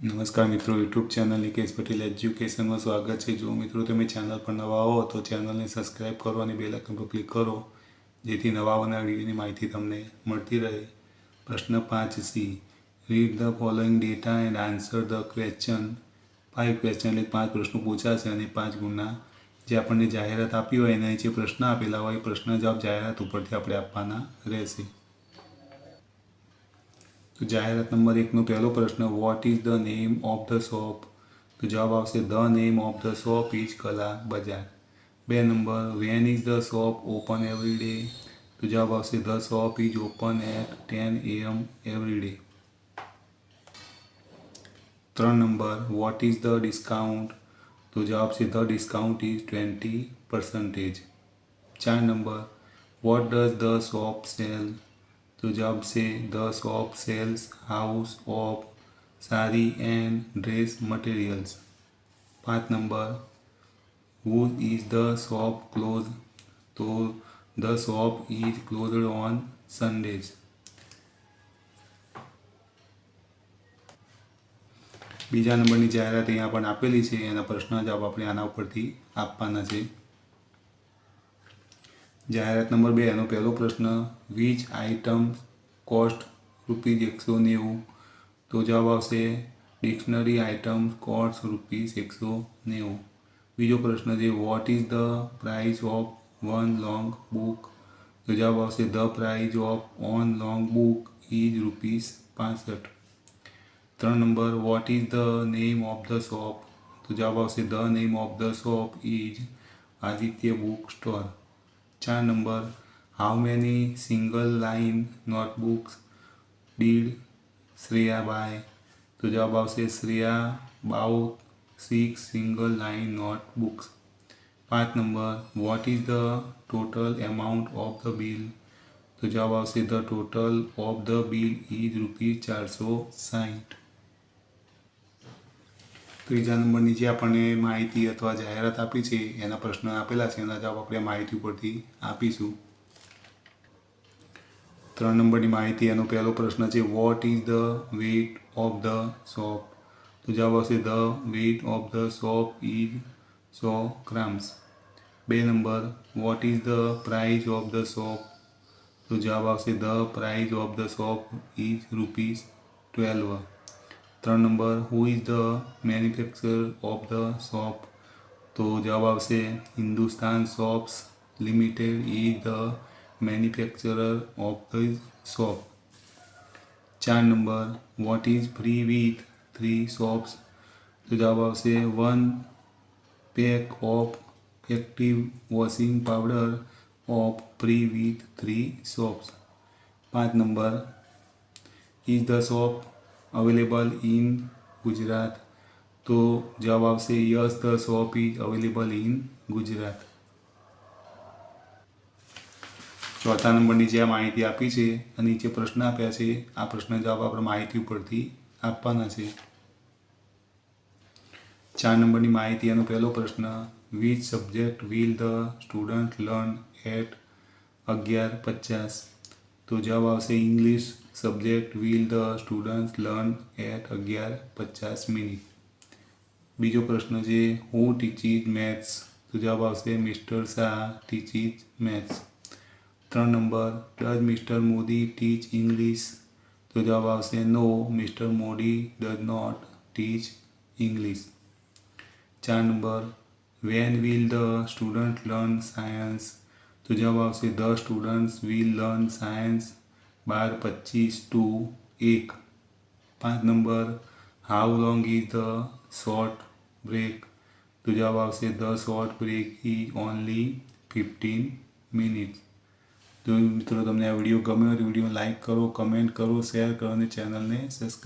નમસ્કાર મિત્રો, YouTube channel Nikesh Patel એજ્યુકેશનમાં સ્વાગત છે। જો મિત્રો તમે ચેનલ પર નવા હો તો ચેનલને સબસ્ક્રાઈબ કરો અને બેલ આઇકન પર ક્લિક કરો, જેથી નવા આવનાર વિડીયોની માહિતી તમને મળતી રહે। પ્રશ્ન 5C, read the following data and answer the question. 5 question એટલે 5 પ્રશ્નો પૂછાશે અને 5 ગુણના જે આપણને જાહેરાત આપી હોય એના નીચે પ્રશ્ન આપેલા હોય, પ્રશ્ન જવાબ જાહેરાત ઉપરથી આપણે આપવાના રહેશે। તો જાહેરાત નંબર 1નો પહેલો પ્રશ્ન, what is the name of the shop? તો જવાબ આવશે the name of the shop is Kala Bazaar. 2 number, when is the shop open every day? તો જવાબ આવશે the shop is open at 10 AM every day. 3 number, what is the discount? તો જવાબ છે the discount is 20%। 4 number, what does the shop sell? તો જવાબ છે the shop sells house of sari and dress materials. 5 નંબર, who is the shop close? તો the shop is closed on Sundays. બીજા નંબરની જાહેરાત અહીંયા પણ આપેલી છે, એના પ્રશ્ન જવાબ આપણે આના ઉપરથી આપવાના છે। જાહેરાત નંબર 2 એનો પહેલો પ્રશ્ન, વિચ આઇટમ્સ કોસ્ટ ₹190? તો જવાબ આવશે ડિક્શનરી આઇટમ્સ કોસ્ટ ₹190। બીજો પ્રશ્ન છે, what is the price of one long book? તો જવાબ આવશે the price of on long book is ₹65। 3 number, what is the name of the shop? તો જવાબ આવશે the name of the shop is Aditya book store. 4 number, how many single line notebooks did Shreya buy? તો જવાબ આવશે Shreya bought 6 single line notebooks. 5 number, what is the total amount of the bill? તો જવાબ આવશે the total of the bill is ₹460। ત્રીજા નંબરની જે આપણને માહિતી અથવા જાહેરાત આપી છે એના પ્રશ્ન આપેલા છે, એના જવાબ આપણે માહિતી ઉપરથી આપીશું। 3 નંબરની માહિતી એનો પહેલો પ્રશ્ન છે, what is the weight of the shop? તો જવાબ આવશે the weight of the shop is 100 grams. 2 number, what is the price of the shop? તો જવાબ આવશે the price of the shop is ₹12। 3 number, who is the manufacturer of the shop? તો જવાબ આવશે Hindustan shops limited is the manufacturer of the shop. 4 number, what is free with 3 soaps? તો જવાબ આવશે 1 pack of active washing powder of free with 3 soaps. 5 number, is the shop available in Gujarat? તો જવાબ આવશે yes the shop is available in Gujarat. ચોથા નંબરની જે માહિતી આપી છે અને નીચે પ્રશ્ન આપ્યા છે, આ પ્રશ્ન જવાબ આપણે માહિતી ઉપરથી આપવાના છે। 4 નંબરની માહિતી એનો પહેલો પ્રશ્ન, which subject will the student learn at 11:50? તો જવાબ આવશે English subject will the student learn at 11:50। બીજો પ્રશ્ન છે, હુ ટીચિસ મેથ્સ? તો જવાબ આવશે મિસ્ટર શાહ ટીચિસ મેથ્સ। 3 નંબર, does mister Modi teach English? તો જવાબ આવશે no, mister Modi does not teach English. 4 નંબર, when will the student learn science? તો જવાબ આવશે the students will learn science 12:25 to 1। 5 નંબર, how long is the short break? તો જવાબ આવશે the short break is only 15 minutes. તો મિત્રો તમને આ વિડીયો ગમ્યો હોય તો વિડીયો લાઇક કરો, કમેન્ટ કરો, શેર કરો અને ચેનલને સબસ્ક્રાઈબ